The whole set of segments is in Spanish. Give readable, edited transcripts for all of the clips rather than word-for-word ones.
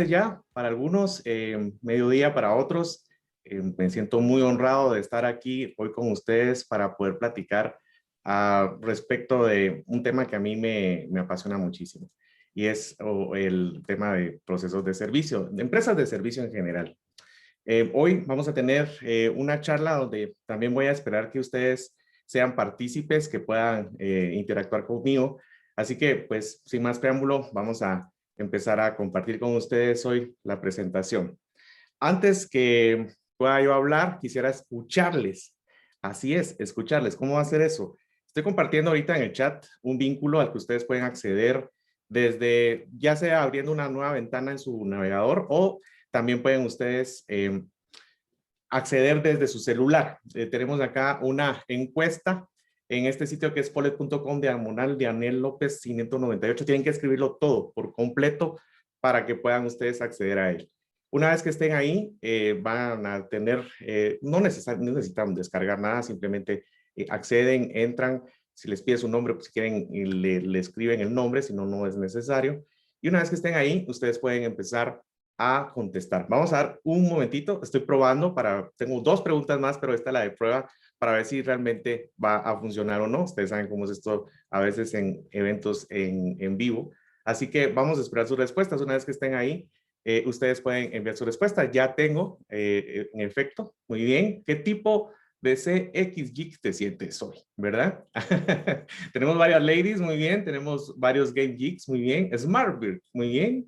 tardes ya para algunos, mediodía para otros. Me siento muy honrado de estar aquí hoy con ustedes para poder platicar respecto de un tema que a mí me apasiona muchísimo y es el tema de procesos de servicio, de empresas de servicio en general. Hoy vamos a tener una charla donde también voy a esperar que ustedes sean partícipes, que puedan interactuar conmigo. Así que, pues, sin más preámbulo, vamos a empezar a compartir con ustedes hoy la presentación. Antes que pueda yo hablar, quisiera escucharles. Así es, escucharles. ¿Cómo va a ser eso? Estoy compartiendo ahorita en el chat un vínculo al que ustedes pueden acceder desde, ya sea abriendo una nueva ventana en su navegador o también pueden ustedes acceder desde su celular. Tenemos acá una encuesta en este sitio que es polet.com/Dianel López 598. Tienen que escribirlo todo por completo para que puedan ustedes acceder a él. Una vez que estén ahí, van a tener, no necesitan descargar nada, simplemente acceden, entran. Si les pide su nombre, pues si quieren, le escriben el nombre, si no, no es necesario. Y una vez que estén ahí, ustedes pueden empezar a contestar. Vamos a dar un momentito, estoy probando tengo dos preguntas más, pero esta es la de prueba para ver si realmente va a funcionar o no. Ustedes saben cómo es esto a veces en eventos en vivo. Así que vamos a esperar sus respuestas. Una vez que estén ahí, ustedes pueden enviar su respuesta. Ya tengo, en efecto, muy bien. ¿Qué tipo de CX Geek te sientes hoy? ¿Verdad? Tenemos varias ladies, muy bien. Tenemos varios Game Geeks, muy bien. Smartbird, muy bien.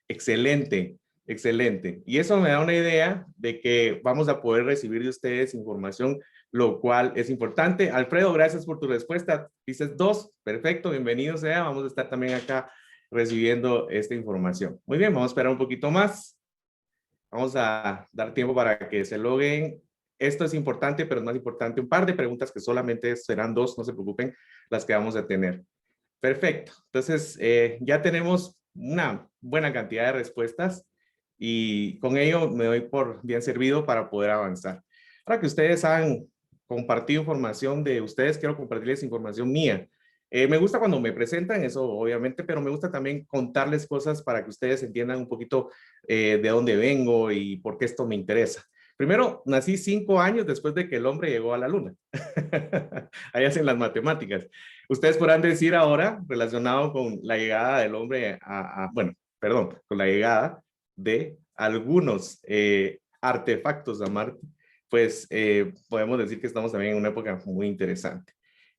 Excelente. Excelente. Y eso me da una idea de que vamos a poder recibir de ustedes información, lo cual es importante. Alfredo, gracias por tu respuesta. Dices 2, perfecto, bienvenido sea. Vamos a estar también acá recibiendo esta información. Muy bien, vamos a esperar un poquito más. Vamos a dar tiempo para que se loguen. Esto es importante, pero es más importante un par de preguntas que solamente serán 2, no se preocupen, las que vamos a tener. Perfecto. Entonces, ya tenemos una buena cantidad de respuestas y con ello me doy por bien servido para poder avanzar. Ahora que ustedes han compartido información de ustedes, quiero compartirles información mía. Me gusta cuando me presentan, eso obviamente, pero me gusta también contarles cosas para que ustedes entiendan un poquito de dónde vengo y por qué esto me interesa. Primero, nací 5 años después de que el hombre llegó a la luna. Ahí hacen las matemáticas. Ustedes podrán decir ahora, relacionado con la llegada del hombre bueno, perdón, con la llegada de algunos artefactos a Marte, pues podemos decir que estamos también en una época muy interesante.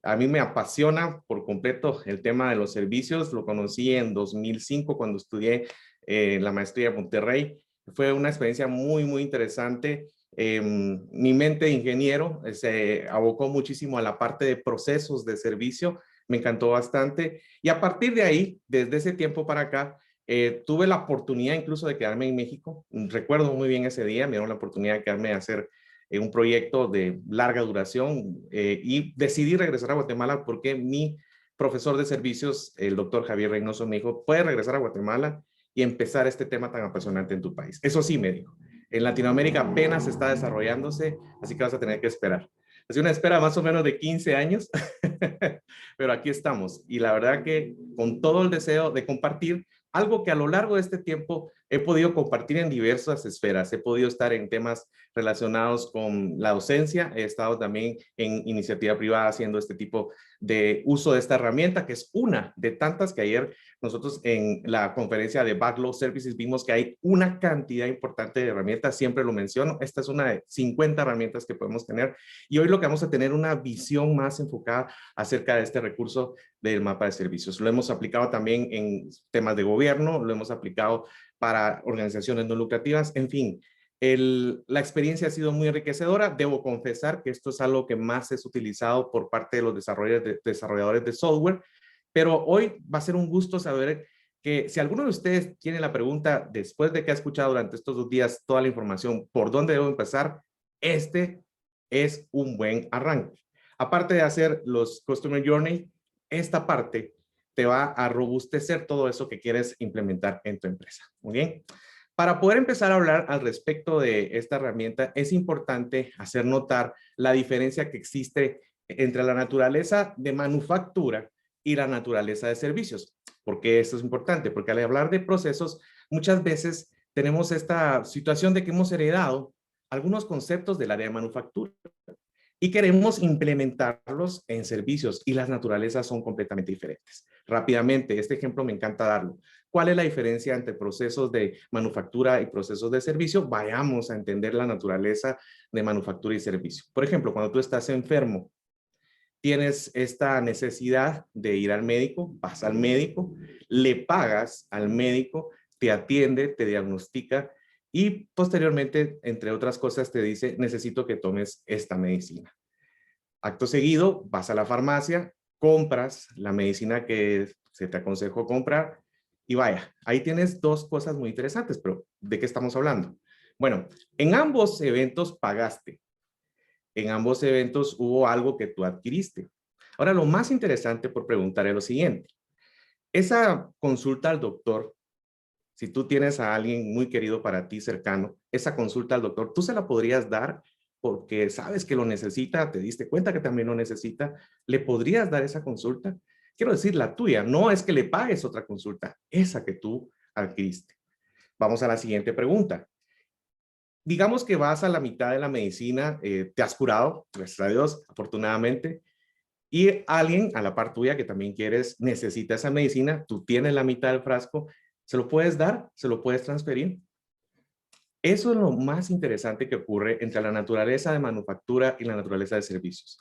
A mí me apasiona por completo el tema de los servicios. Lo conocí en 2005 cuando estudié la maestría de Monterrey. Fue una experiencia muy, muy interesante. Mi mente de ingeniero se abocó muchísimo a la parte de procesos de servicio. Me encantó bastante. Y a partir de ahí, desde ese tiempo para acá, tuve la oportunidad incluso de quedarme en México. Recuerdo muy bien ese día, me dieron la oportunidad de quedarme a hacer un proyecto de larga duración y decidí regresar a Guatemala porque mi profesor de servicios, el doctor Javier Reynoso, me dijo, puedes regresar a Guatemala y empezar este tema tan apasionante en tu país. Eso sí, me dijo, en Latinoamérica apenas está desarrollándose, así que vas a tener que esperar. Ha sido una espera más o menos de 15 años, pero aquí estamos. Y la verdad que con todo el deseo de compartir algo que a lo largo de este tiempo he podido compartir en diversas esferas. He podido estar en temas relacionados con la docencia. He estado también en iniciativa privada haciendo este tipo de uso de esta herramienta, que es una de tantas que ayer nosotros en la conferencia de Backlog Services vimos que hay una cantidad importante de herramientas. Siempre lo menciono. Esta es una de 50 herramientas que podemos tener. Y hoy lo que vamos a tener una visión más enfocada acerca de este recurso del mapa de servicios. Lo hemos aplicado también en temas de gobierno, lo hemos aplicado para organizaciones no lucrativas, en fin. La experiencia ha sido muy enriquecedora. Debo confesar que esto es algo que más es utilizado por parte de los desarrolladores de software, pero hoy va a ser un gusto saber que si alguno de ustedes tiene la pregunta después de que ha escuchado durante estos 2 días toda la información, ¿por dónde debo empezar? Este es un buen arranque. Aparte de hacer los Customer Journey, esta parte te va a robustecer todo eso que quieres implementar en tu empresa. Muy bien. Para poder empezar a hablar al respecto de esta herramienta, es importante hacer notar la diferencia que existe entre la naturaleza de manufactura y la naturaleza de servicios. ¿Por qué esto es importante? Porque al hablar de procesos, muchas veces tenemos esta situación de que hemos heredado algunos conceptos del área de manufactura y queremos implementarlos en servicios y las naturalezas son completamente diferentes. Rápidamente, este ejemplo me encanta darlo. ¿Cuál es la diferencia entre procesos de manufactura y procesos de servicio? Vayamos a entender la naturaleza de manufactura y servicio. Por ejemplo, cuando tú estás enfermo, tienes esta necesidad de ir al médico, vas al médico, le pagas al médico, te atiende, te diagnostica y posteriormente, entre otras cosas, te dice, necesito que tomes esta medicina. Acto seguido, vas a la farmacia, compras la medicina que se te aconsejó comprar y vaya, ahí tienes dos cosas muy interesantes, pero ¿de qué estamos hablando? Bueno, en ambos eventos pagaste, en ambos eventos hubo algo que tú adquiriste. Ahora, lo más interesante por preguntar es lo siguiente. Esa consulta al doctor, si tú tienes a alguien muy querido para ti, cercano, esa consulta al doctor, tú se la podrías dar porque sabes que lo necesita, te diste cuenta que también lo necesita, ¿le podrías dar esa consulta? Quiero decir, la tuya, no es que le pagues otra consulta, esa que tú adquiriste. Vamos a la siguiente pregunta. Digamos que vas a la mitad de la medicina, te has curado, gracias a Dios, afortunadamente, y alguien a la par tuya que también quieres, necesita esa medicina, tú tienes la mitad del frasco, ¿se lo puedes dar? ¿Se lo puedes transferir? Eso es lo más interesante que ocurre entre la naturaleza de manufactura y la naturaleza de servicios.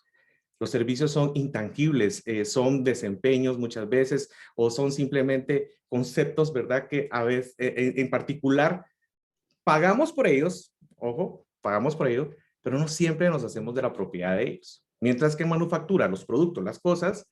Los servicios son intangibles, son desempeños muchas veces o son simplemente conceptos, ¿verdad? Que a veces, en particular, pagamos por ellos, ojo, pagamos por ellos, pero no siempre nos hacemos de la propiedad de ellos. Mientras que en manufactura, los productos, las cosas,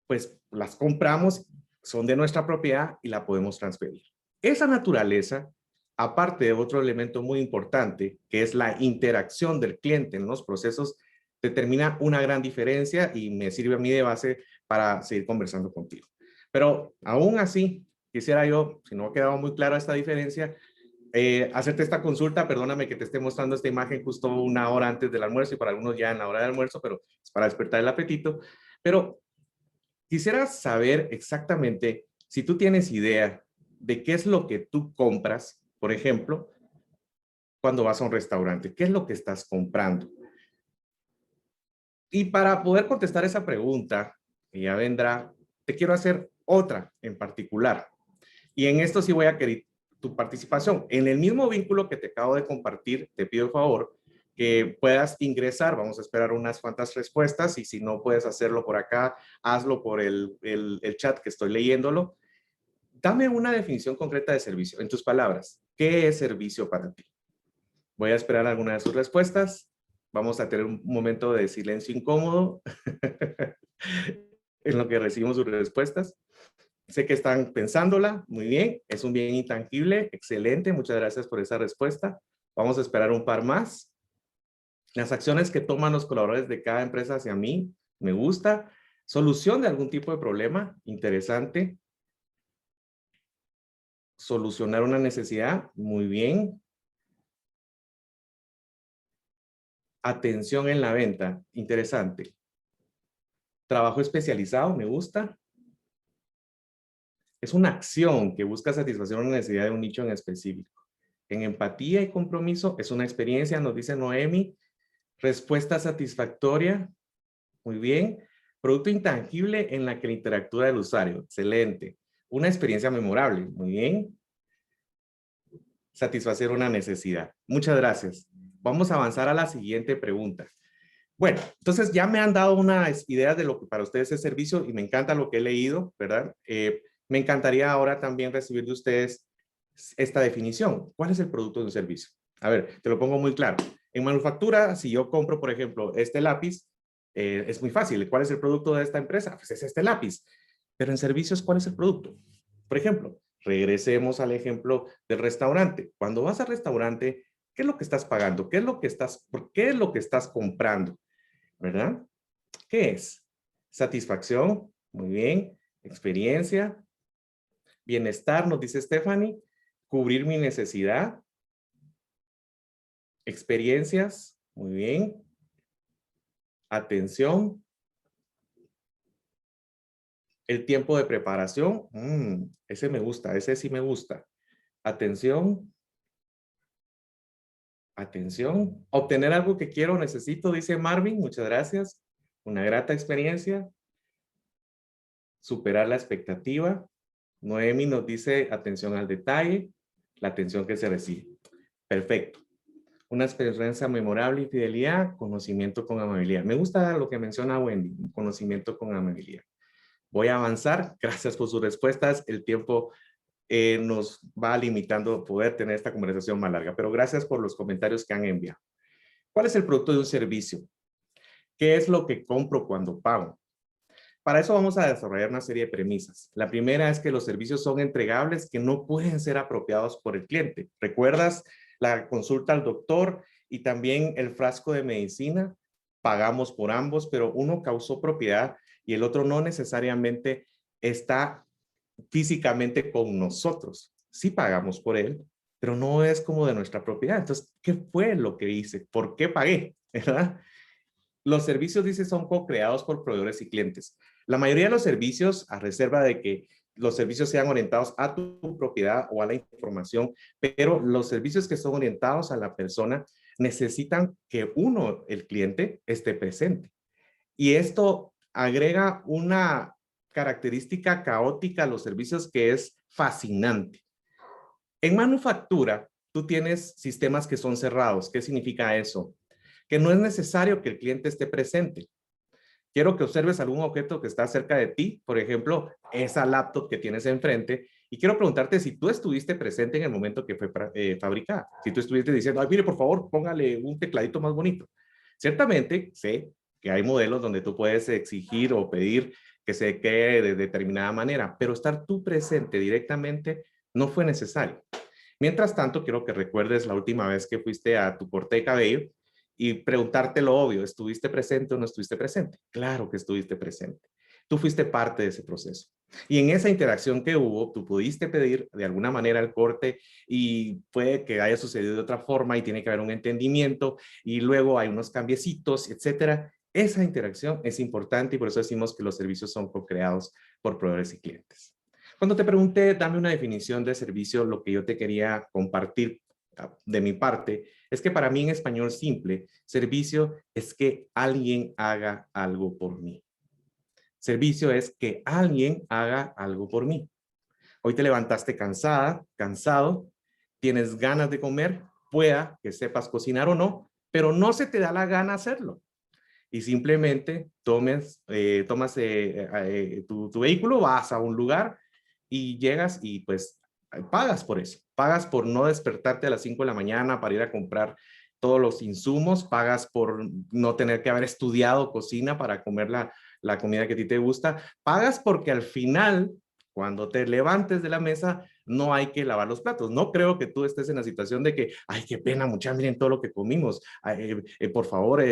pues las compramos, son de nuestra propiedad y la podemos transferir. Esa naturaleza, aparte de otro elemento muy importante, que es la interacción del cliente en los procesos, determina una gran diferencia y me sirve a mí de base para seguir conversando contigo. Pero aún así, quisiera yo, si no ha quedado muy clara esta diferencia, hacerte esta consulta, perdóname que te esté mostrando esta imagen justo una hora antes del almuerzo y para algunos ya en la hora del almuerzo, pero es para despertar el apetito. Pero quisiera saber exactamente si tú tienes idea de qué es lo que tú compras, por ejemplo, cuando vas a un restaurante, qué es lo que estás comprando. Y para poder contestar esa pregunta, que ya vendrá, te quiero hacer otra en particular. Y en esto sí voy a querer tu participación. En el mismo vínculo que te acabo de compartir, te pido el favor que puedas ingresar. Vamos a esperar unas cuantas respuestas y si no puedes hacerlo por acá, hazlo por el chat que estoy leyéndolo. Dame una definición concreta de servicio. En tus palabras, ¿qué es servicio para ti? Voy a esperar alguna de sus respuestas. Vamos a tener un momento de silencio incómodo en lo que recibimos sus respuestas. Sé que están pensándola, muy bien, es un bien intangible, excelente, muchas gracias por esa respuesta. Vamos a esperar un par más. Las acciones que toman los colaboradores de cada empresa hacia mí, me gusta. Solución de algún tipo de problema, interesante. Solucionar una necesidad, muy bien. Atención en la venta, interesante. Trabajo especializado, me gusta. Es una acción que busca satisfacer una necesidad de un nicho en específico. En empatía y compromiso, es una experiencia, nos dice Noemi. Respuesta satisfactoria, muy bien. Producto intangible en la que interactúa el usuario, excelente. Una experiencia memorable, muy bien. Satisfacer una necesidad. Muchas gracias. Vamos a avanzar a la siguiente pregunta. Bueno, entonces ya me han dado unas ideas de lo que para ustedes es servicio y me encanta lo que he leído, ¿verdad? Me encantaría ahora también recibir de ustedes esta definición. ¿Cuál es el producto de un servicio? A ver, te lo pongo muy claro. En manufactura, si yo compro, por ejemplo, este lápiz, es muy fácil. ¿Cuál es el producto de esta empresa? Pues es este lápiz. Pero en servicios, ¿cuál es el producto? Por ejemplo, regresemos al ejemplo del restaurante. Cuando vas al restaurante, ¿qué es lo que estás pagando? ¿Por qué es lo que estás comprando? ¿Verdad? ¿Qué es? Satisfacción, muy bien. Experiencia, bienestar, nos dice Stephanie. Cubrir mi necesidad. Experiencias, muy bien. Atención. El tiempo de preparación, ese me gusta, ese sí me gusta. Atención. Atención. Obtener algo que quiero o necesito, dice Marvin. Muchas gracias. Una grata experiencia. Superar la expectativa. Noemi nos dice atención al detalle, la atención que se recibe. Perfecto. Una experiencia memorable y fidelidad, conocimiento con amabilidad. Me gusta lo que menciona Wendy, conocimiento con amabilidad. Voy a avanzar. Gracias por sus respuestas. El tiempo nos va limitando poder tener esta conversación más larga, pero gracias por los comentarios que han enviado. ¿Cuál es el producto de un servicio? ¿Qué es lo que compro cuando pago? Para eso vamos a desarrollar una serie de premisas. La primera es que los servicios son entregables que no pueden ser apropiados por el cliente. ¿Recuerdas la consulta al doctor y también el frasco de medicina? Pagamos por ambos, pero uno causó propiedad y el otro no necesariamente está físicamente con nosotros. Sí pagamos por él, pero no es como de nuestra propiedad. Entonces, ¿qué fue lo que hice? ¿Por qué pagué? ¿Verdad? Los servicios, dice, son co-creados por proveedores y clientes. La mayoría de los servicios, a reserva de que los servicios sean orientados a tu propiedad o a la información, pero los servicios que son orientados a la persona necesitan que uno, el cliente, esté presente. Y esto agrega una característica caótica a los servicios que es fascinante. En manufactura, tú tienes sistemas que son cerrados. ¿Qué significa eso? Que no es necesario que el cliente esté presente. Quiero que observes algún objeto que está cerca de ti, por ejemplo, esa laptop que tienes enfrente, y quiero preguntarte si tú estuviste presente en el momento que fue fabricada. Si tú estuviste diciendo, ay, mire, por favor, póngale un tecladito más bonito. Ciertamente, sé que hay modelos donde tú puedes exigir o pedir que se quede de determinada manera, pero estar tú presente directamente no fue necesario. Mientras tanto, quiero que recuerdes la última vez que fuiste a tu corte de cabello y preguntarte lo obvio, ¿estuviste presente o no estuviste presente? Claro que estuviste presente. Tú fuiste parte de ese proceso. Y en esa interacción que hubo, tú pudiste pedir de alguna manera el corte y puede que haya sucedido de otra forma y tiene que haber un entendimiento y luego hay unos cambiecitos, etcétera. Esa interacción es importante y por eso decimos que los servicios son co-creados por proveedores y clientes. Cuando te pregunté, dame una definición de servicio, lo que yo te quería compartir de mi parte es que para mí en español simple, servicio es que alguien haga algo por mí. Servicio es que alguien haga algo por mí. Hoy te levantaste cansada, cansado, tienes ganas de comer, pueda que sepas cocinar o no, pero no se te da la gana hacerlo. Y simplemente tomas tu vehículo, vas a un lugar y llegas y pues pagas por eso. Pagas por no despertarte a las 5 de la mañana para ir a comprar todos los insumos, pagas por no tener que haber estudiado cocina para comer la comida que a ti te gusta, pagas porque al final, cuando te levantes de la mesa, no hay que lavar los platos. No creo que tú estés en la situación de que, ay, qué pena, mucha, miren todo lo que comimos, por favor,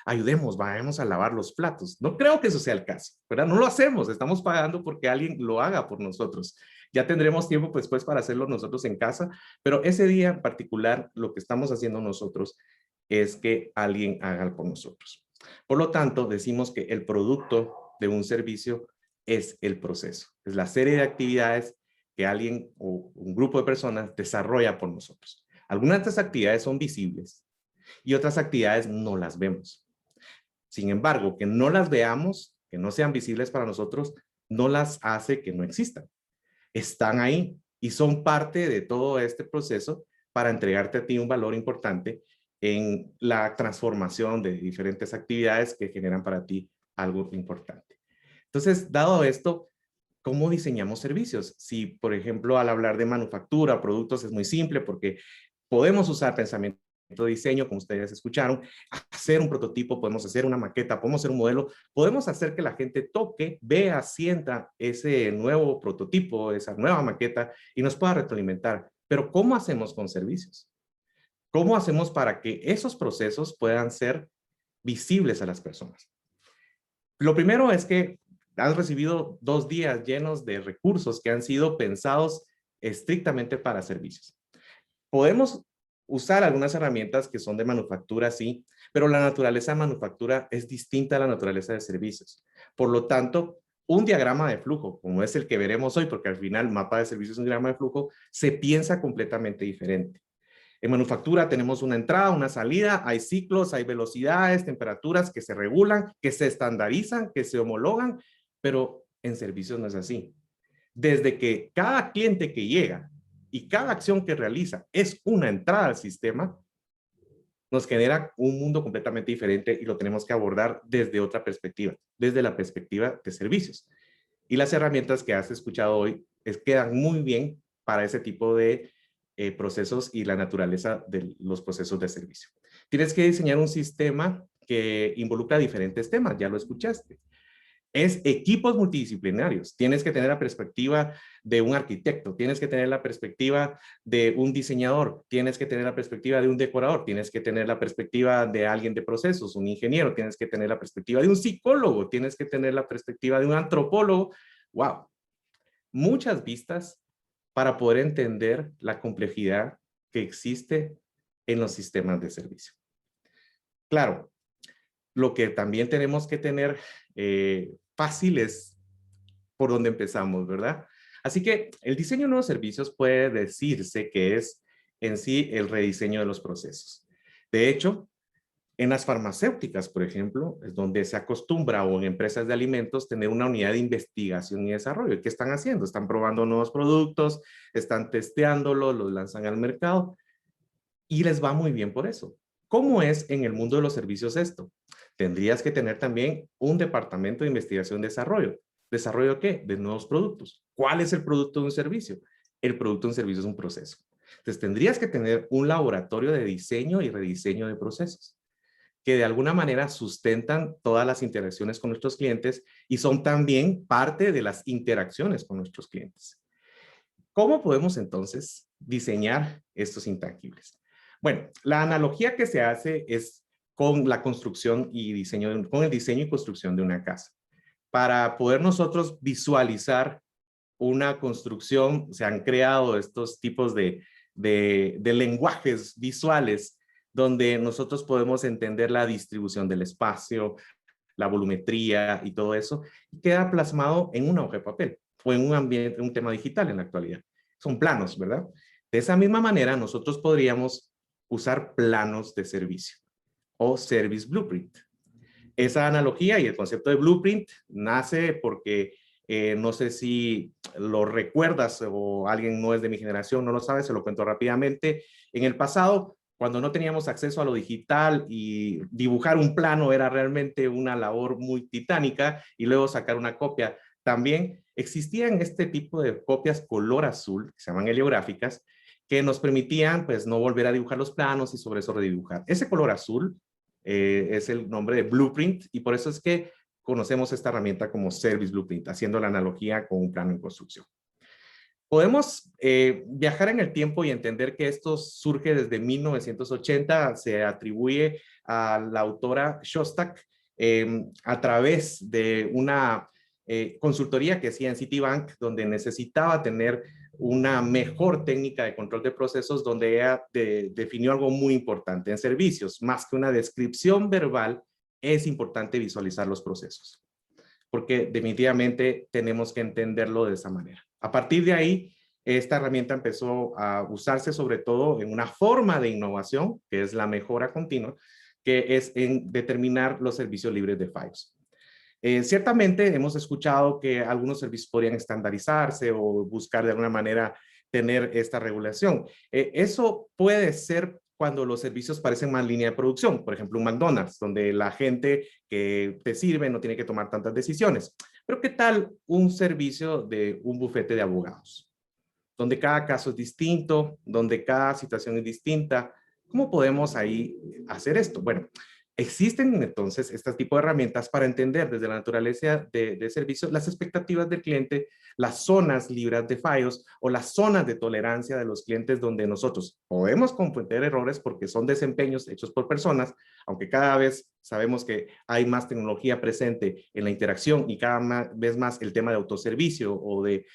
ayudemos, vayamos a lavar los platos. No creo que eso sea el caso, ¿verdad? No lo hacemos, estamos pagando porque alguien lo haga por nosotros. Ya tendremos tiempo después para hacerlo nosotros en casa, pero ese día en particular, lo que estamos haciendo nosotros es que alguien haga por nosotros. Por lo tanto, decimos que el producto de un servicio es el proceso, es la serie de actividades que alguien o un grupo de personas desarrolla por nosotros. Algunas de estas actividades son visibles y otras actividades no las vemos. Sin embargo, que no las veamos, que no sean visibles para nosotros, no las hace que no existan. Están ahí y son parte de todo este proceso para entregarte a ti un valor importante en la transformación de diferentes actividades que generan para ti algo importante. Entonces, dado esto, ¿cómo diseñamos servicios? Si, por ejemplo, al hablar de manufactura, productos, es muy simple porque podemos usar pensamiento de diseño, como ustedes escucharon, hacer un prototipo, podemos hacer una maqueta, podemos hacer un modelo, podemos hacer que la gente toque, vea, sienta ese nuevo prototipo, esa nueva maqueta y nos pueda retroalimentar. Pero ¿cómo hacemos con servicios? ¿Cómo hacemos para que esos procesos puedan ser visibles a las personas? Lo primero es que has recibido 2 días llenos de recursos que han sido pensados estrictamente para servicios. Podemos usar algunas herramientas que son de manufactura, sí, pero la naturaleza de manufactura es distinta a la naturaleza de servicios. Por lo tanto, un diagrama de flujo, como es el que veremos hoy, porque al final mapa de servicios es un diagrama de flujo, se piensa completamente diferente. En manufactura tenemos una entrada, una salida, hay ciclos, hay velocidades, temperaturas que se regulan, que se estandarizan, que se homologan, pero en servicios no es así. Desde que cada cliente que llega y cada acción que realiza es una entrada al sistema, nos genera un mundo completamente diferente y lo tenemos que abordar desde otra perspectiva, desde la perspectiva de servicios. Y las herramientas que has escuchado hoy quedan muy bien para ese tipo de procesos y la naturaleza de los procesos de servicio. Tienes que diseñar un sistema que involucra diferentes temas, ya lo escuchaste. Es equipos multidisciplinarios. Tienes que tener la perspectiva de un arquitecto, tienes que tener la perspectiva de un diseñador, tienes que tener la perspectiva de un decorador, tienes que tener la perspectiva de alguien de procesos, un ingeniero, tienes que tener la perspectiva de un psicólogo, tienes que tener la perspectiva de un antropólogo. ¡Wow! Muchas vistas para poder entender la complejidad que existe en los sistemas de servicio. Claro, lo que también tenemos que tener fácil es por donde empezamos, ¿verdad? Así que el diseño de nuevos servicios puede decirse que es en sí el rediseño de los procesos. De hecho, en las farmacéuticas, por ejemplo, es donde se acostumbra, o en empresas de alimentos, tener una unidad de investigación y desarrollo. ¿Qué están haciendo? Están probando nuevos productos, están testeándolos, los lanzan al mercado y les va muy bien por eso. ¿Cómo es en el mundo de los servicios esto? Tendrías que tener también un departamento de investigación y desarrollo. ¿Desarrollo qué? De nuevos productos. ¿Cuál es el producto de un servicio? El producto de un servicio es un proceso. Entonces tendrías que tener un laboratorio de diseño y rediseño de procesos que de alguna manera sustentan todas las interacciones con nuestros clientes y son también parte de las interacciones con nuestros clientes. ¿Cómo podemos entonces diseñar estos intangibles? Bueno, la analogía que se hace es con la construcción y diseño, con el diseño y construcción de una casa. Para poder nosotros visualizar una construcción, se han creado estos tipos de lenguajes visuales donde nosotros podemos entender la distribución del espacio, la volumetría y todo eso, y queda plasmado en una hoja de papel o en un ambiente, un tema digital en la actualidad. Son planos, ¿verdad? De esa misma manera, nosotros podríamos usar planos de servicio o service blueprint. Esa analogía y el concepto de blueprint nace porque no sé si lo recuerdas o alguien no es de mi generación, no lo sabe, se lo cuento rápidamente. En el pasado, cuando no teníamos acceso a lo digital y dibujar un plano era realmente una labor muy titánica y luego sacar una copia. También existían este tipo de copias color azul, que se llaman heliográficas, que nos permitían pues no volver a dibujar los planos y sobre eso redibujar. Ese color azul es el nombre de Blueprint y por eso es que conocemos esta herramienta como Service Blueprint, haciendo la analogía con un plano en construcción. Podemos viajar en el tiempo y entender que esto surge desde 1980, se atribuye a la autora Shostak a través de una consultoría que hacía en Citibank, donde necesitaba tener una mejor técnica de control de procesos, donde ella definió algo muy importante en servicios. Más que una descripción verbal, es importante visualizar los procesos, porque definitivamente tenemos que entenderlo de esa manera. A partir de ahí, esta herramienta empezó a usarse sobre todo en una forma de innovación, que es la mejora continua, que es en determinar los servicios libres de FIOS. Ciertamente hemos escuchado que algunos servicios podrían estandarizarse o buscar de alguna manera tener esta regulación. Eso puede ser cuando los servicios parecen más línea de producción, por ejemplo un McDonald's, donde la gente que te sirve no tiene que tomar tantas decisiones. Pero ¿qué tal un servicio de un bufete de abogados? Donde cada caso es distinto, donde cada situación es distinta. ¿Cómo podemos ahí hacer esto? Bueno, existen entonces este tipo de herramientas para entender desde la naturaleza de servicios las expectativas del cliente, las zonas libres de fallos o las zonas de tolerancia de los clientes donde nosotros podemos cometer errores porque son desempeños hechos por personas, aunque cada vez sabemos que hay más tecnología presente en la interacción y cada vez más el tema de autoservicio o de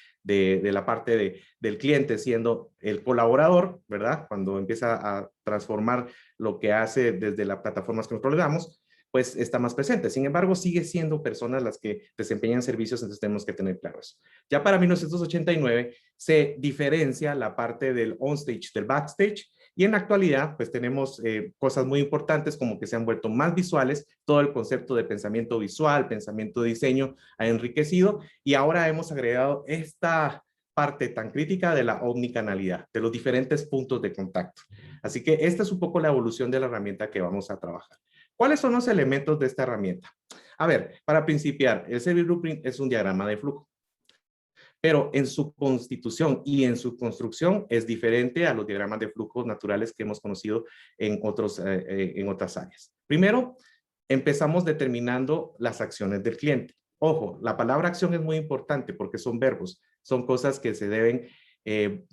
la parte del cliente siendo el colaborador, ¿verdad? Cuando empieza a transformar lo que hace desde las plataformas que nosotros le damos, pues está más presente. Sin embargo, sigue siendo personas las que desempeñan servicios, entonces tenemos que tener claro eso. Ya para 1989 se diferencia la parte del on-stage del backstage, y en la actualidad, pues tenemos cosas muy importantes como que se han vuelto más visuales, todo el concepto de pensamiento visual, pensamiento de diseño ha enriquecido, y ahora hemos agregado esta parte tan crítica de la omnicanalidad, de los diferentes puntos de contacto. Así que esta es un poco la evolución de la herramienta que vamos a trabajar. ¿Cuáles son los elementos de esta herramienta? A ver, para principiar, el Service Blueprint es un diagrama de flujo, pero en su constitución y en su construcción es diferente a los diagramas de flujos naturales que hemos conocido en otras áreas. Primero, empezamos determinando las acciones del cliente. Ojo, la palabra acción es muy importante porque son verbos, son cosas que se deben,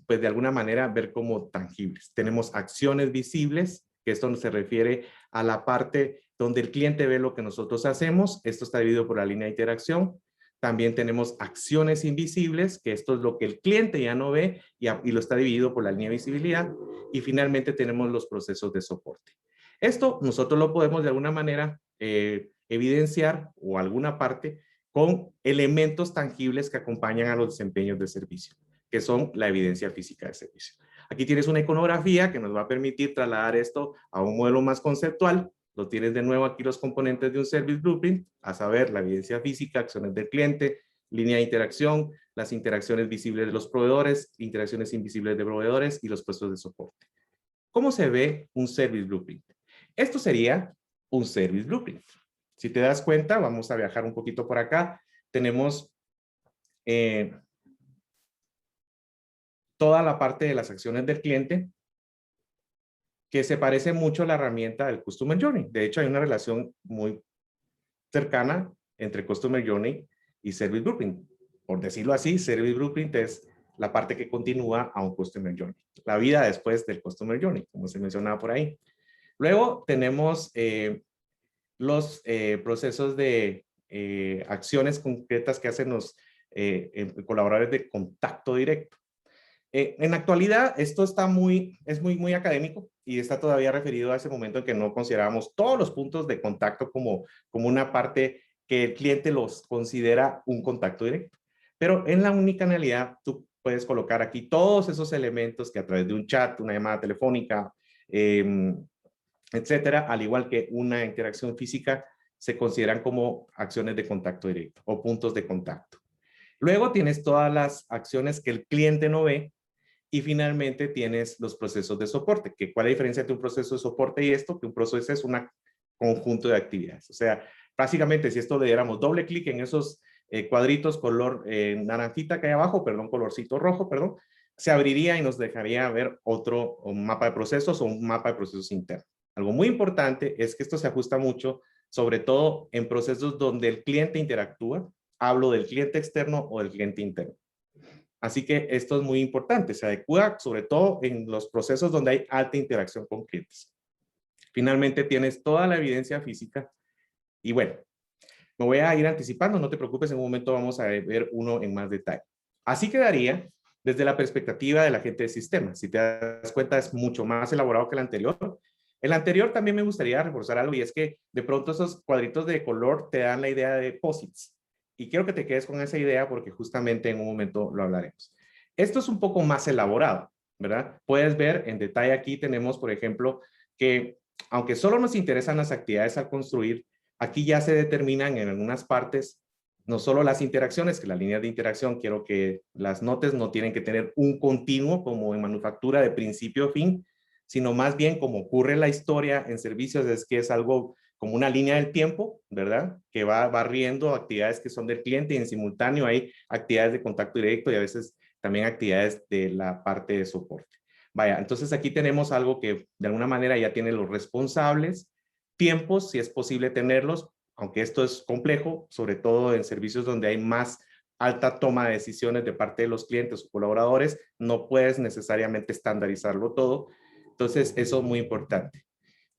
pues de alguna manera, ver como tangibles. Tenemos acciones visibles, que esto se refiere a la parte donde el cliente ve lo que nosotros hacemos. Esto está dividido por la línea de interacción. También tenemos acciones invisibles, que esto es lo que el cliente ya no ve y lo está dividido por la línea de visibilidad. Y finalmente tenemos los procesos de soporte. Esto nosotros lo podemos de alguna manera evidenciar o alguna parte con elementos tangibles que acompañan a los desempeños de servicio, que son la evidencia física de servicio. Aquí tienes una iconografía que nos va a permitir trasladar esto a un modelo más conceptual. Lo tienes de nuevo aquí los componentes de un Service Blueprint, a saber, la evidencia física, acciones del cliente, línea de interacción, las interacciones visibles de los proveedores, interacciones invisibles de proveedores y los puestos de soporte. ¿Cómo se ve un Service Blueprint? Esto sería un Service Blueprint. Si te das cuenta, vamos a viajar un poquito por acá. Tenemos toda la parte de las acciones del cliente, que se parece mucho a la herramienta del Customer Journey. De hecho, hay una relación muy cercana entre Customer Journey y Service Blueprint. Por decirlo así, Service Blueprint es la parte que continúa a un Customer Journey. La vida después del Customer Journey, como se mencionaba por ahí. Luego tenemos los procesos de acciones concretas que hacen los colaboradores de contacto directo. En la actualidad, esto está muy académico y está todavía referido a ese momento en que no considerábamos todos los puntos de contacto como una parte que el cliente los considera un contacto directo. Pero en la unicanalidad, tú puedes colocar aquí todos esos elementos que a través de un chat, una llamada telefónica, etcétera, al igual que una interacción física, se consideran como acciones de contacto directo o puntos de contacto. Luego tienes todas las acciones que el cliente no ve. Y finalmente tienes los procesos de soporte. ¿Cuál es la diferencia entre un proceso de soporte y esto? Que un proceso es un conjunto de actividades. O sea, básicamente si esto le diéramos doble clic en esos cuadritos color naranjita que hay abajo, perdón, colorcito rojo, perdón, se abriría y nos dejaría ver un mapa de procesos o un mapa de procesos internos. Algo muy importante es que esto se ajusta mucho, sobre todo en procesos donde el cliente interactúa. Hablo del cliente externo o del cliente interno. Así que esto es muy importante, se adecua sobre todo en los procesos donde hay alta interacción con clientes. Finalmente tienes toda la evidencia física y bueno, me voy a ir anticipando, no te preocupes, en un momento vamos a ver uno en más detalle. Así quedaría desde la perspectiva del agente de sistema. Si te das cuenta es mucho más elaborado que el anterior. El anterior también me gustaría reforzar algo y es que de pronto esos cuadritos de color te dan la idea de posits. Y quiero que te quedes con esa idea porque justamente en un momento lo hablaremos. Esto es un poco más elaborado, ¿verdad? Puedes ver en detalle aquí tenemos, por ejemplo, que aunque solo nos interesan las actividades al construir, aquí ya se determinan en algunas partes no solo las interacciones, que las líneas de interacción, quiero que las notes no tienen que tener un continuo como en manufactura de principio a fin, sino más bien como ocurre en la historia en servicios, es que es algo como una línea del tiempo, ¿verdad? Que va barriendo actividades que son del cliente y en simultáneo hay actividades de contacto directo y a veces también actividades de la parte de soporte. Vaya, entonces aquí tenemos algo que de alguna manera ya tiene los responsables, tiempos, si es posible tenerlos, aunque esto es complejo, sobre todo en servicios donde hay más alta toma de decisiones de parte de los clientes o colaboradores, no puedes necesariamente estandarizarlo todo. Entonces, eso es muy importante.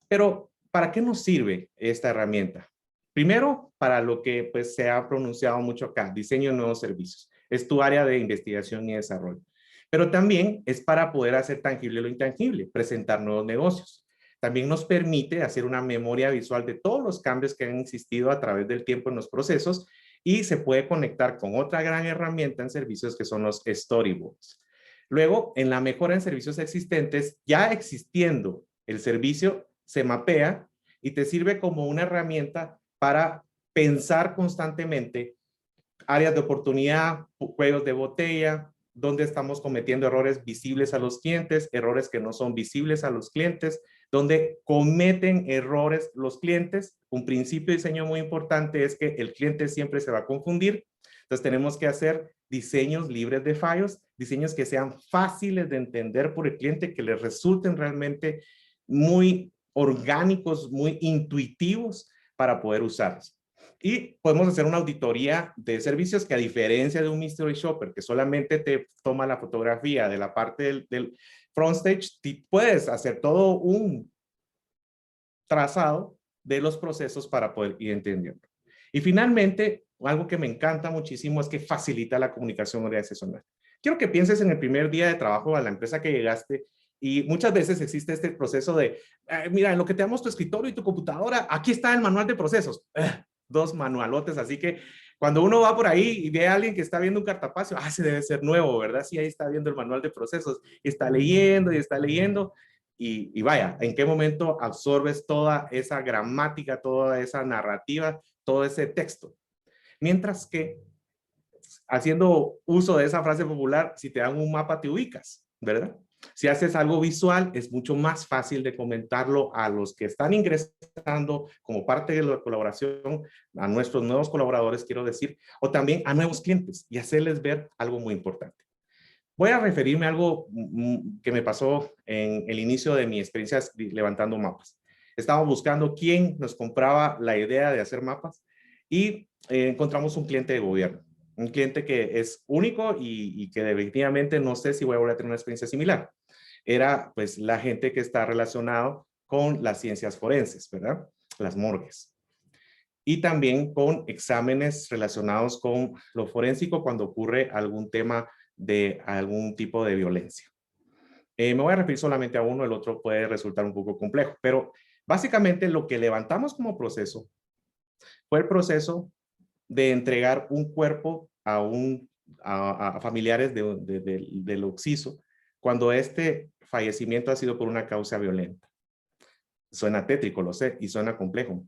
Pero, ¿para qué nos sirve esta herramienta? Primero, para lo que pues, se ha pronunciado mucho acá, diseño de nuevos servicios. Es tu área de investigación y desarrollo. Pero también es para poder hacer tangible lo intangible, presentar nuevos negocios. También nos permite hacer una memoria visual de todos los cambios que han existido a través del tiempo en los procesos y se puede conectar con otra gran herramienta en servicios que son los storyboards. Luego, en la mejora en servicios existentes, ya existiendo el servicio, se mapea y te sirve como una herramienta para pensar constantemente áreas de oportunidad, cuellos de botella, donde estamos cometiendo errores visibles a los clientes, errores que no son visibles a los clientes, donde cometen errores los clientes. Un principio de diseño muy importante es que el cliente siempre se va a confundir. Entonces tenemos que hacer diseños libres de fallos, diseños que sean fáciles de entender por el cliente, que les resulten realmente muy orgánicos, muy intuitivos para poder usarlos. Y podemos hacer una auditoría de servicios que, a diferencia de un mystery shopper que solamente te toma la fotografía de la parte del front stage, puedes hacer todo un trazado de los procesos para poder ir entendiendo. Y finalmente, algo que me encanta muchísimo es que facilita la comunicación organizacional. Quiero que pienses en el primer día de trabajo a la empresa que llegaste y muchas veces existe este proceso de, mira, en lo que te damos tu escritorio y tu computadora, aquí está el manual de procesos. Dos manualotes, así que cuando uno va por ahí y ve a alguien que está viendo un cartapacio, ese debe ser nuevo, ¿verdad? Sí, ahí está viendo el manual de procesos, y está leyendo y está leyendo, y vaya, ¿en qué momento absorbes toda esa gramática, toda esa narrativa, todo ese texto? Mientras que, haciendo uso de esa frase popular, si te dan un mapa te ubicas, ¿verdad? Si haces algo visual, es mucho más fácil de comentarlo a los que están ingresando como parte de la colaboración, a nuestros nuevos colaboradores, quiero decir, o también a nuevos clientes y hacerles ver algo muy importante. Voy a referirme a algo que me pasó en el inicio de mi experiencia levantando mapas. Estábamos buscando quién nos compraba la idea de hacer mapas y encontramos un cliente de gobierno. Un cliente que es único y que definitivamente no sé si voy a volver a tener una experiencia similar. Era pues la gente que está relacionado con las ciencias forenses, ¿verdad? Las morgues. Y también con exámenes relacionados con lo forénsico cuando ocurre algún tema de algún tipo de violencia. Me voy a referir solamente a uno, el otro puede resultar un poco complejo, pero básicamente lo que levantamos como proceso fue el proceso de entregar un cuerpo a familiares del occiso cuando este fallecimiento ha sido por una causa violenta. Suena tétrico, lo sé, y suena complejo.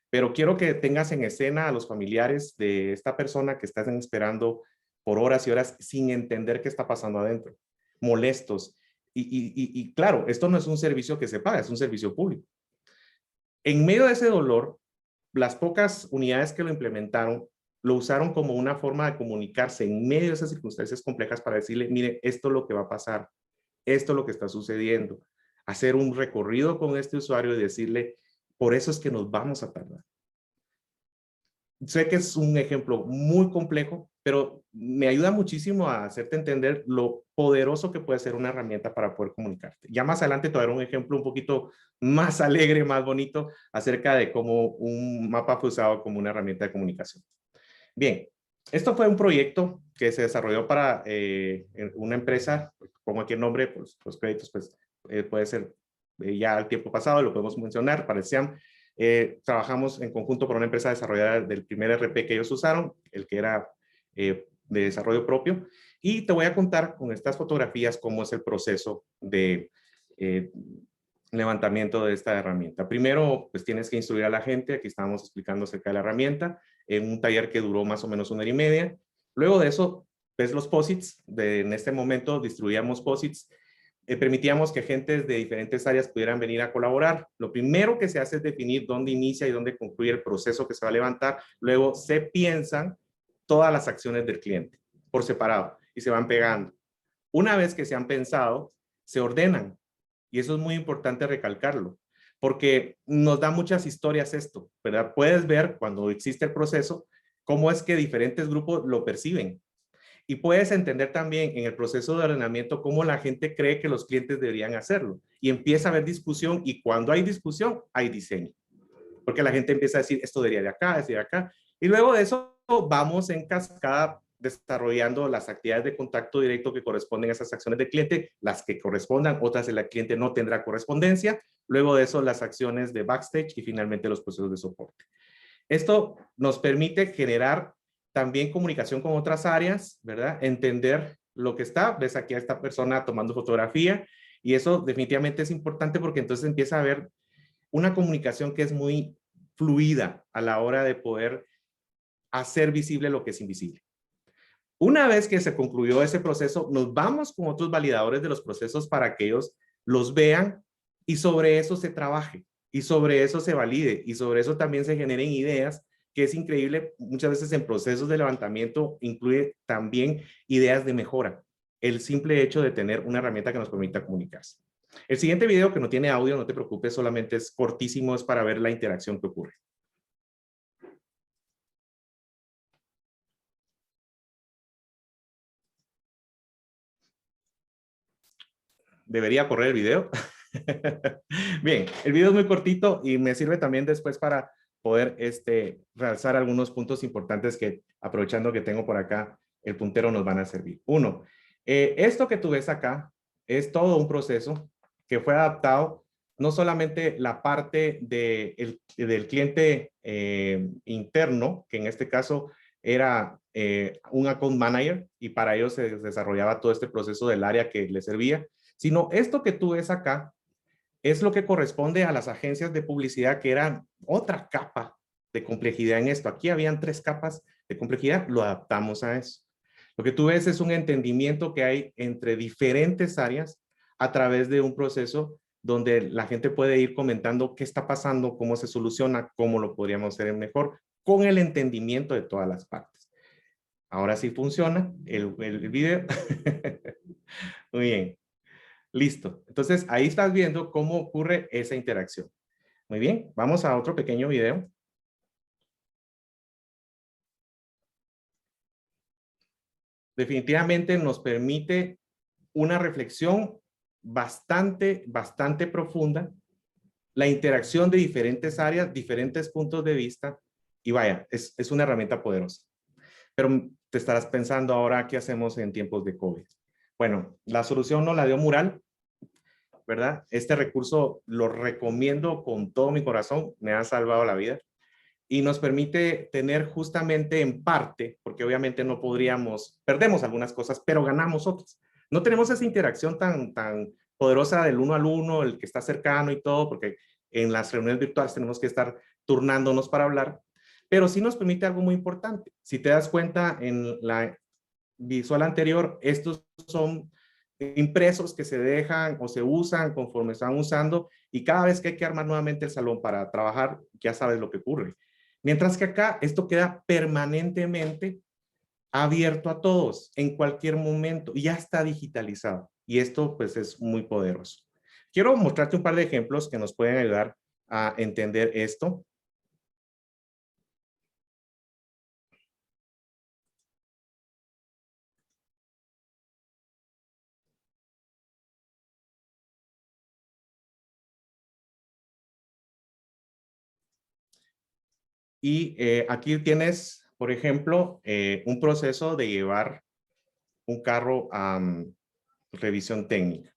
Pero quiero que tengas en escena a los familiares de esta persona que están esperando por horas y horas sin entender qué está pasando adentro, molestos. Y claro, esto no es un servicio que se paga, es un servicio público. En medio de ese dolor, las pocas unidades que lo implementaron lo usaron como una forma de comunicarse en medio de esas circunstancias complejas para decirle, mire, esto es lo que va a pasar, esto es lo que está sucediendo. Hacer un recorrido con este usuario y decirle, por eso es que nos vamos a tardar. Sé que es un ejemplo muy complejo, pero me ayuda muchísimo a hacerte entender lo poderoso que puede ser una herramienta para poder comunicarte. Ya más adelante te daré un ejemplo un poquito más alegre, más bonito, acerca de cómo un mapa fue usado como una herramienta de comunicación. Bien, esto fue un proyecto que se desarrolló para una empresa, pongo aquí el nombre, pues los créditos pues, puede ser ya al tiempo pasado, lo podemos mencionar, para el SIAM. Trabajamos en conjunto con una empresa desarrolladora del primer RP que ellos usaron, el que era de desarrollo propio, y te voy a contar con estas fotografías cómo es el proceso de levantamiento de esta herramienta. Primero, pues tienes que instruir a la gente, aquí estábamos explicando acerca de la herramienta, en un taller que duró más o menos 1 hora y media. Luego de eso, ves los POSITs, en este momento distribuíamos POSITs, permitíamos que gente de diferentes áreas pudieran venir a colaborar. Lo primero que se hace es definir dónde inicia y dónde concluye el proceso que se va a levantar. Luego se piensan todas las acciones del cliente por separado y se van pegando. Una vez que se han pensado, se ordenan. Y eso es muy importante recalcarlo, porque nos da muchas historias esto, ¿verdad? Puedes ver cuando existe el proceso, cómo es que diferentes grupos lo perciben. Y puedes entender también en el proceso de ordenamiento cómo la gente cree que los clientes deberían hacerlo. Y empieza a haber discusión, y cuando hay discusión, hay diseño. Porque la gente empieza a decir, esto debería de acá, esto de acá. Y luego de eso vamos en cascada desarrollando las actividades de contacto directo que corresponden a esas acciones del cliente, las que correspondan, otras el cliente no tendrá correspondencia, luego de eso las acciones de backstage y finalmente los procesos de soporte. Esto nos permite generar también comunicación con otras áreas, ¿verdad? Entender lo que está. Ves aquí a esta persona tomando fotografía y eso definitivamente es importante porque entonces empieza a haber una comunicación que es muy fluida a la hora de poder hacer visible lo que es invisible. Una vez que se concluyó ese proceso, nos vamos con otros validadores de los procesos para que ellos los vean y sobre eso se trabaje y sobre eso se valide y sobre eso también se generen ideas, que es increíble. Muchas veces en procesos de levantamiento incluye también ideas de mejora. El simple hecho de tener una herramienta que nos permita comunicarse. El siguiente video, que no tiene audio, no te preocupes, solamente es cortísimo, es para ver la interacción que ocurre. Debería correr el video. Bien, el video es muy cortito y me sirve también después para poder realzar algunos puntos importantes que, aprovechando que tengo por acá, el puntero nos van a servir. Uno, esto que tú ves acá es todo un proceso que fue adaptado, no solamente la parte del cliente interno, que en este caso era un account manager y para ello se desarrollaba todo este proceso del área que le servía, sino esto que tú ves acá es lo que corresponde a las agencias de publicidad, que eran otra capa de complejidad en esto. Aquí habían 3 capas de complejidad, lo adaptamos a eso. Lo que tú ves es un entendimiento que hay entre diferentes áreas a través de un proceso donde la gente puede ir comentando qué está pasando, cómo se soluciona, cómo lo podríamos hacer mejor, con el entendimiento de todas las partes. Ahora sí funciona el video. Muy bien. Listo. Entonces, ahí estás viendo cómo ocurre esa interacción. Muy bien. Vamos a otro pequeño video. Definitivamente nos permite una reflexión bastante profunda, la interacción de diferentes áreas, diferentes puntos de vista, y vaya, es una herramienta poderosa. Pero te estarás pensando ahora, ¿qué hacemos en tiempos de COVID? Bueno, la solución nos la dio Mural, ¿verdad? Este recurso lo recomiendo con todo mi corazón, me ha salvado la vida y nos permite tener justamente en parte, porque obviamente no podríamos, perdemos algunas cosas, pero ganamos otras. No tenemos esa interacción tan poderosa del uno al uno, el que está cercano y todo, porque en las reuniones virtuales tenemos que estar turnándonos para hablar, pero sí nos permite algo muy importante. Si te das cuenta en la visual anterior, estos son impresos que se dejan o se usan conforme están usando y cada vez que hay que armar nuevamente el salón para trabajar, ya sabes lo que ocurre. Mientras que acá esto queda permanentemente abierto a todos en cualquier momento y ya está digitalizado y esto pues es muy poderoso. Quiero mostrarte un par de ejemplos que nos pueden ayudar a entender esto. Y aquí tienes, por ejemplo, un proceso de llevar un carro a revisión técnica.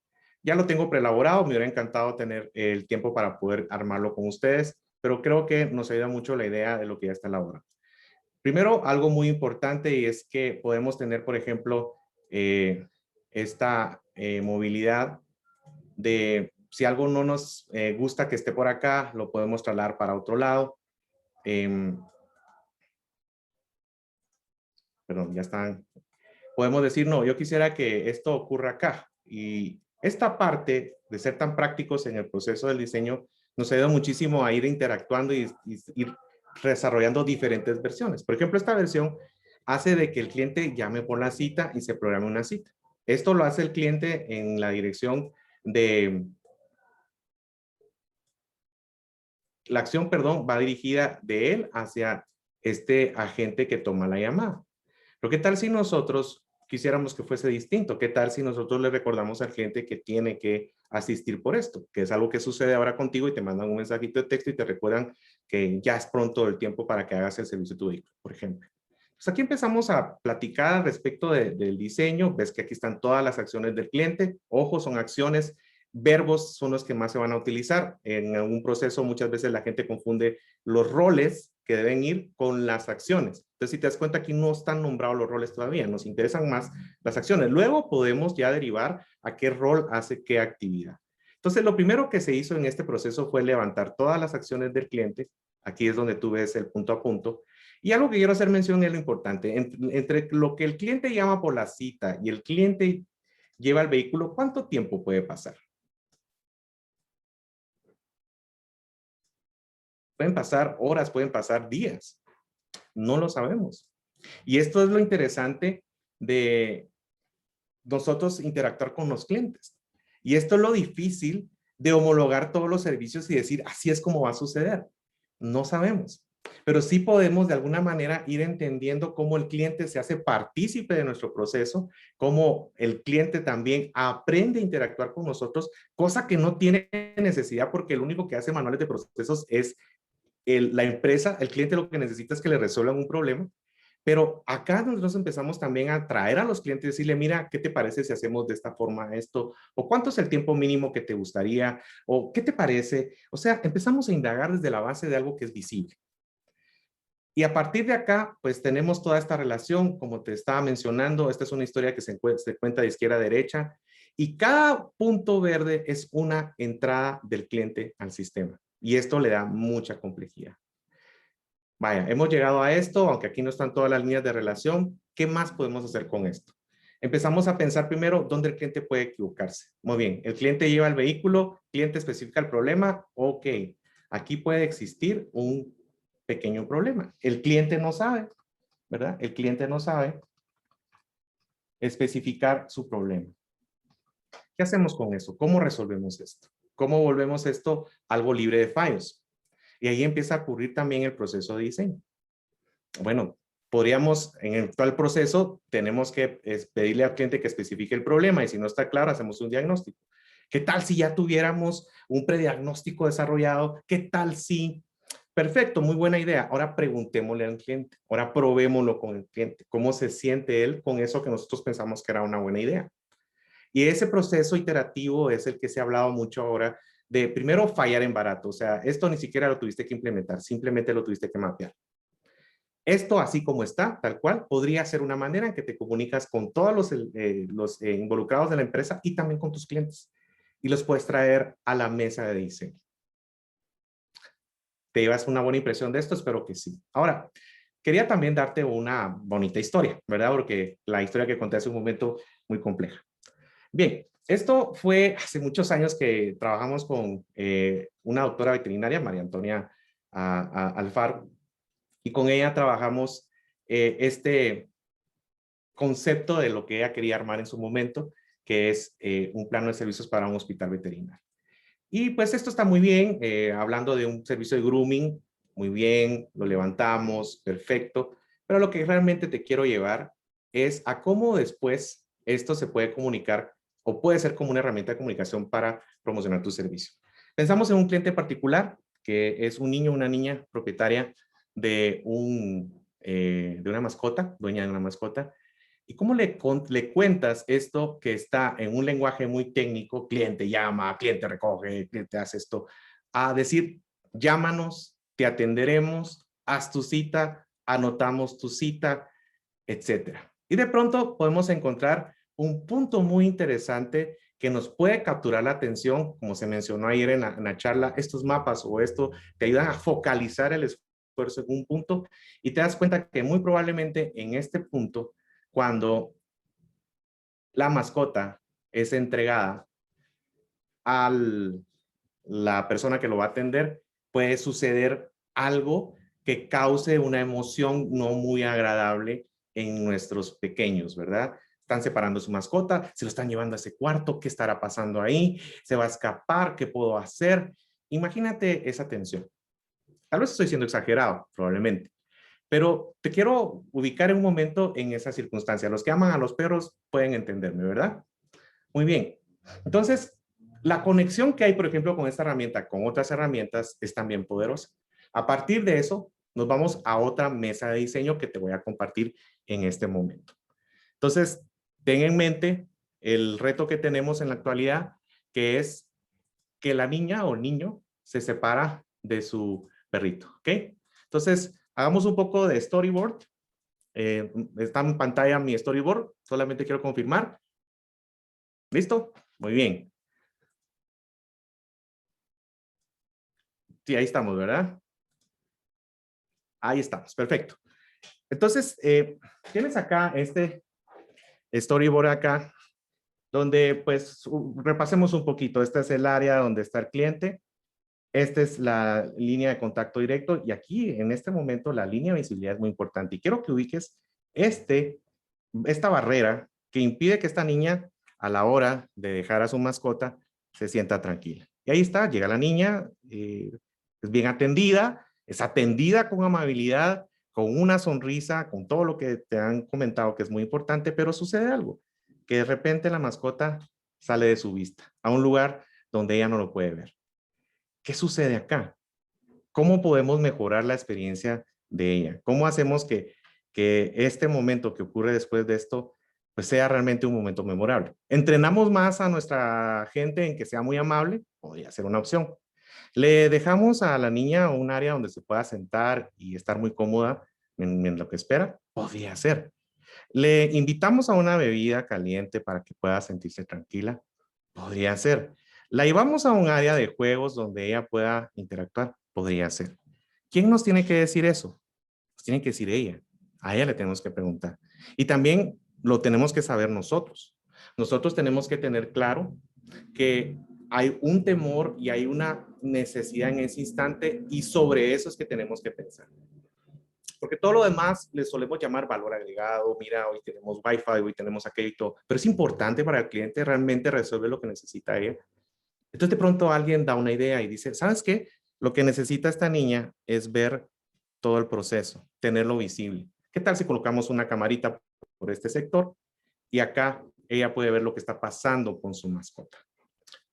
Ya lo tengo preelaborado, me hubiera encantado tener el tiempo para poder armarlo con ustedes, pero creo que nos ayuda mucho la idea de lo que ya está elaborado. Primero, algo muy importante y es que podemos tener, por ejemplo, esta movilidad de si algo no nos gusta que esté por acá, lo podemos trasladar para otro lado. Perdón, ya están. Podemos decir, no, yo quisiera que esto ocurra acá. Y esta parte de ser tan prácticos en el proceso del diseño nos ayuda muchísimo a ir interactuando y ir desarrollando diferentes versiones. Por ejemplo, esta versión hace de que el cliente llame por la cita y se programe una cita. Esto lo hace el cliente en la dirección de la acción, perdón, va dirigida de él hacia este agente que toma la llamada. Pero ¿qué tal si nosotros quisiéramos que fuese distinto? ¿Qué tal si nosotros le recordamos al cliente que tiene que asistir por esto? Que es algo que sucede ahora contigo y te mandan un mensajito de texto y te recuerdan que ya es pronto el tiempo para que hagas el servicio de tu vehículo, por ejemplo. Pues aquí empezamos a platicar respecto del diseño. Ves que aquí están todas las acciones del cliente. Ojo, son acciones verbos son los que más se van a utilizar. En algún proceso muchas veces la gente confunde los roles que deben ir con las acciones. Entonces, si te das cuenta, aquí no están nombrados los roles todavía, nos interesan más las acciones. Luego podemos ya derivar a qué rol hace qué actividad. Entonces, lo primero que se hizo en este proceso fue levantar todas las acciones del cliente. Aquí es donde tú ves el punto a punto. Y algo que quiero hacer mención es lo importante. Entre lo que el cliente llama por la cita y el cliente lleva el vehículo, ¿cuánto tiempo puede pasar? Pueden pasar horas, pueden pasar días. No lo sabemos. Y esto es lo interesante de nosotros interactuar con los clientes. Y esto es lo difícil de homologar todos los servicios y decir, así es como va a suceder. No sabemos. Pero sí podemos de alguna manera ir entendiendo cómo el cliente se hace partícipe de nuestro proceso, cómo el cliente también aprende a interactuar con nosotros, cosa que no tiene necesidad porque el único que hace manuales de procesos es la empresa. El cliente lo que necesita es que le resuelvan un problema. Pero acá nosotros empezamos también a traer a los clientes y decirle, mira, ¿qué te parece si hacemos de esta forma esto? ¿O cuánto es el tiempo mínimo que te gustaría? ¿O qué te parece? O sea, empezamos a indagar desde la base de algo que es visible. Y a partir de acá, pues tenemos toda esta relación, como te estaba mencionando, esta es una historia que se cuenta de izquierda a derecha, y cada punto verde es una entrada del cliente al sistema. Y esto le da mucha complejidad. Vaya, hemos llegado a esto, aunque aquí no están todas las líneas de relación. ¿Qué más podemos hacer con esto? Empezamos a pensar primero dónde el cliente puede equivocarse. Muy bien, el cliente lleva el vehículo, cliente especifica el problema. Ok, aquí puede existir un pequeño problema. El cliente no sabe, ¿verdad? El cliente no sabe especificar su problema. ¿Qué hacemos con eso? ¿Cómo resolvemos esto? ¿Cómo volvemos esto algo libre de fallos? Y ahí empieza a ocurrir también el proceso de diseño. Bueno, podríamos, en el actual proceso, tenemos que pedirle al cliente que especifique el problema y si no está claro, hacemos un diagnóstico. ¿Qué tal si ya tuviéramos un prediagnóstico desarrollado? ¿Qué tal si? Perfecto, muy buena idea. Ahora preguntémosle al cliente, ahora probémoslo con el cliente. ¿Cómo se siente él con eso que nosotros pensamos que era una buena idea? Y ese proceso iterativo es el que se ha hablado mucho ahora de primero fallar en barato. O sea, esto ni siquiera lo tuviste que implementar, simplemente lo tuviste que mapear. Esto, así como está, tal cual, podría ser una manera en que te comunicas con todos los involucrados de la empresa y también con tus clientes. Y los puedes traer a la mesa de diseño. ¿Te llevas una buena impresión de esto? Espero que sí. Ahora, quería también darte una bonita historia, ¿verdad? Porque la historia que conté hace un momento muy compleja. Bien, esto fue hace muchos años que trabajamos con una doctora veterinaria, María Antonia Alfaro, y con ella trabajamos este concepto de lo que ella quería armar en su momento, que es un plano de servicios para un hospital veterinario. Y pues esto está muy bien, hablando de un servicio de grooming, muy bien, lo levantamos, perfecto, pero lo que realmente te quiero llevar es a cómo después esto se puede comunicar o puede ser como una herramienta de comunicación para promocionar tu servicio. Pensamos en un cliente particular, que es un niño o una niña propietaria de una mascota, dueña de una mascota. ¿Y cómo le cuentas esto que está en un lenguaje muy técnico, cliente llama, cliente recoge, cliente hace esto, a decir, llámanos, te atenderemos, haz tu cita, anotamos tu cita, etcétera? Y de pronto podemos encontrar un punto muy interesante que nos puede capturar la atención, como se mencionó ayer en la charla, estos mapas o esto te ayudan a focalizar el esfuerzo en un punto y te das cuenta que muy probablemente en este punto, cuando la mascota es entregada a la persona que lo va a atender, puede suceder algo que cause una emoción no muy agradable en nuestros pequeños, ¿verdad? Están separando a su mascota, se lo están llevando a ese cuarto, ¿qué estará pasando ahí? ¿Se va a escapar? ¿Qué puedo hacer? Imagínate esa tensión. Tal vez estoy siendo exagerado, probablemente, pero te quiero ubicar en un momento en esa circunstancia. Los que aman a los perros pueden entenderme, ¿verdad? Muy bien. Entonces, la conexión que hay, por ejemplo, con esta herramienta, con otras herramientas, es también poderosa. A partir de eso, nos vamos a otra mesa de diseño que te voy a compartir en este momento. Entonces, ten en mente el reto que tenemos en la actualidad que es que la niña o niño se separa de su perrito, ¿ok? Entonces, hagamos un poco de storyboard. Está en pantalla mi storyboard, solamente quiero confirmar. ¿Listo? Muy bien. Sí, ahí estamos, ¿verdad? Ahí estamos, perfecto. Entonces, tienes acá este storyboard acá, donde pues repasemos un poquito. Este es el área donde está el cliente. Esta es la línea de contacto directo y aquí en este momento la línea de visibilidad es muy importante. Y quiero que ubiques esta barrera que impide que esta niña a la hora de dejar a su mascota se sienta tranquila. Y ahí está, llega la niña, es bien atendida, es atendida con amabilidad, con una sonrisa, con todo lo que te han comentado que es muy importante, pero sucede algo, que de repente la mascota sale de su vista a un lugar donde ella no lo puede ver. ¿Qué sucede acá? ¿Cómo podemos mejorar la experiencia de ella? ¿Cómo hacemos que este momento que ocurre después de esto pues sea realmente un momento memorable? ¿Entrenamos más a nuestra gente en que sea muy amable? Podría ser una opción. ¿Le dejamos a la niña un área donde se pueda sentar y estar muy cómoda en lo que espera? Podría ser. ¿Le invitamos a una bebida caliente para que pueda sentirse tranquila? Podría ser. ¿La llevamos a un área de juegos donde ella pueda interactuar? Podría ser. ¿Quién nos tiene que decir eso? Pues tiene que decir ella. A ella le tenemos que preguntar. Y también lo tenemos que saber nosotros. Nosotros tenemos que tener claro que hay un temor y hay una necesidad en ese instante y sobre eso es que tenemos que pensar. Porque todo lo demás le solemos llamar valor agregado. Mira, hoy tenemos Wi-Fi, hoy tenemos aquello, pero es importante para el cliente realmente resolver lo que necesita ella. Entonces de pronto alguien da una idea y dice, ¿sabes qué? Lo que necesita esta niña es ver todo el proceso, tenerlo visible. ¿Qué tal si colocamos una camarita por este sector y acá ella puede ver lo que está pasando con su mascota?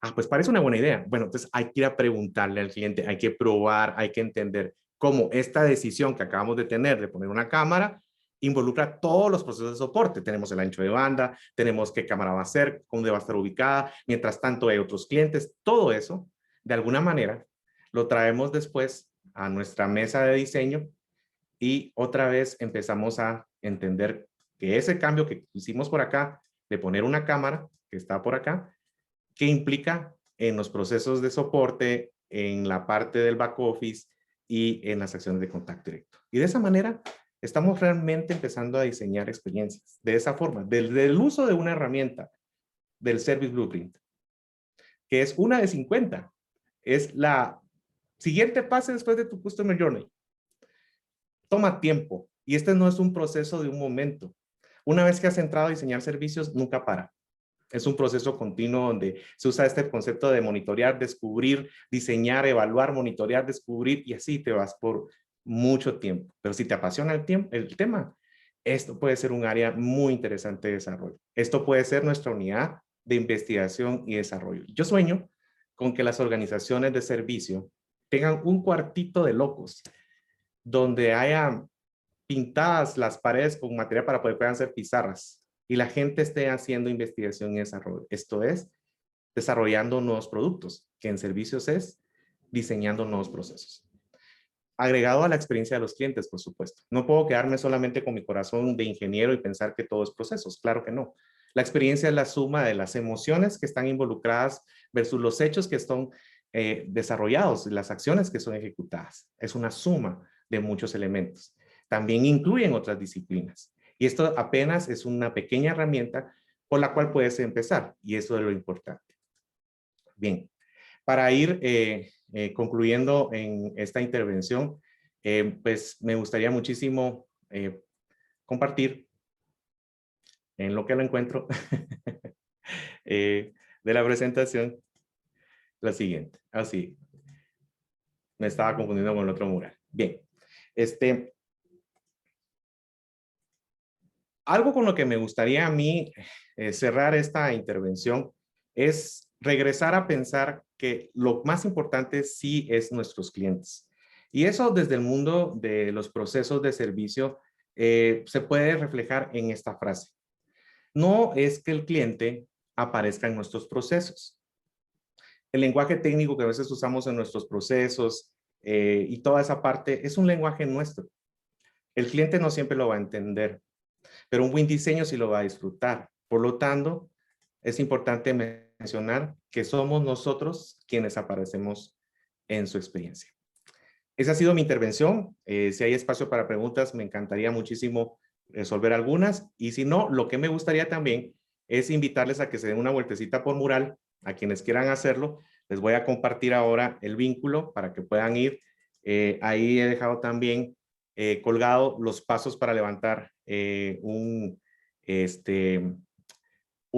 Ah, pues parece una buena idea. Bueno, entonces hay que ir a preguntarle al cliente, hay que probar, hay que entender cómo esta decisión que acabamos de tener de poner una cámara involucra todos los procesos de soporte. Tenemos el ancho de banda, tenemos qué cámara va a ser, dónde va a estar ubicada. Mientras tanto hay otros clientes. Todo eso, de alguna manera, lo traemos después a nuestra mesa de diseño y otra vez empezamos a entender que ese cambio que hicimos por acá, de poner una cámara que está por acá, ¿qué implica en los procesos de soporte, en la parte del back office y en las acciones de contacto directo? Y de esa manera estamos realmente empezando a diseñar experiencias. De esa forma, desde el uso de una herramienta del Service Blueprint, que es una de 50, es la siguiente fase después de tu Customer Journey. Toma tiempo y este no es un proceso de un momento. Una vez que has entrado a diseñar servicios, nunca para. Es un proceso continuo donde se usa este concepto de monitorear, descubrir, diseñar, evaluar, monitorear, descubrir y así te vas por mucho tiempo. Pero si te apasiona el tema, esto puede ser un área muy interesante de desarrollo. Esto puede ser nuestra unidad de investigación y desarrollo. Yo sueño con que las organizaciones de servicio tengan un cuartito de locos donde haya pintadas las paredes con material para poder puedan ser pizarras y la gente esté haciendo investigación y desarrollo. Esto es desarrollando nuevos productos, que en servicios es diseñando nuevos procesos. Agregado a la experiencia de los clientes, por supuesto. No puedo quedarme solamente con mi corazón de ingeniero y pensar que todo es procesos. Claro que no. La experiencia es la suma de las emociones que están involucradas versus los hechos que están desarrollados, las acciones que son ejecutadas. Es una suma de muchos elementos. También incluyen otras disciplinas. Y esto apenas es una pequeña herramienta por la cual puedes empezar. Y eso es lo importante. Bien, para ir concluyendo en esta intervención, pues me gustaría muchísimo compartir en lo que lo encuentro de la presentación lo siguiente. Así, me estaba confundiendo con el otro mural. Bien, algo con lo que me gustaría a mí cerrar esta intervención es regresar a pensar que lo más importante sí es nuestros clientes. Y eso desde el mundo de los procesos de servicio se puede reflejar en esta frase. No es que el cliente aparezca en nuestros procesos. el lenguaje técnico que a veces usamos en nuestros procesos y toda esa parte es un lenguaje nuestro. El cliente no siempre lo va a entender, pero un buen diseño sí lo va a disfrutar. Por lo tanto, es importante mencionar que somos nosotros quienes aparecemos en su experiencia. Esa ha sido mi intervención. Si hay espacio para preguntas, me encantaría muchísimo resolver algunas. Y si no, lo que me gustaría también es invitarles a que se den una vueltecita por Mural. A quienes quieran hacerlo, les voy a compartir ahora el vínculo para que puedan ir. Ahí he dejado también colgado los pasos para levantar un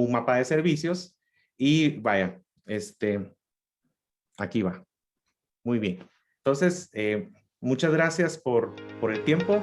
mapa de servicios. Y vaya, aquí va. Muy bien. Entonces, muchas gracias por el tiempo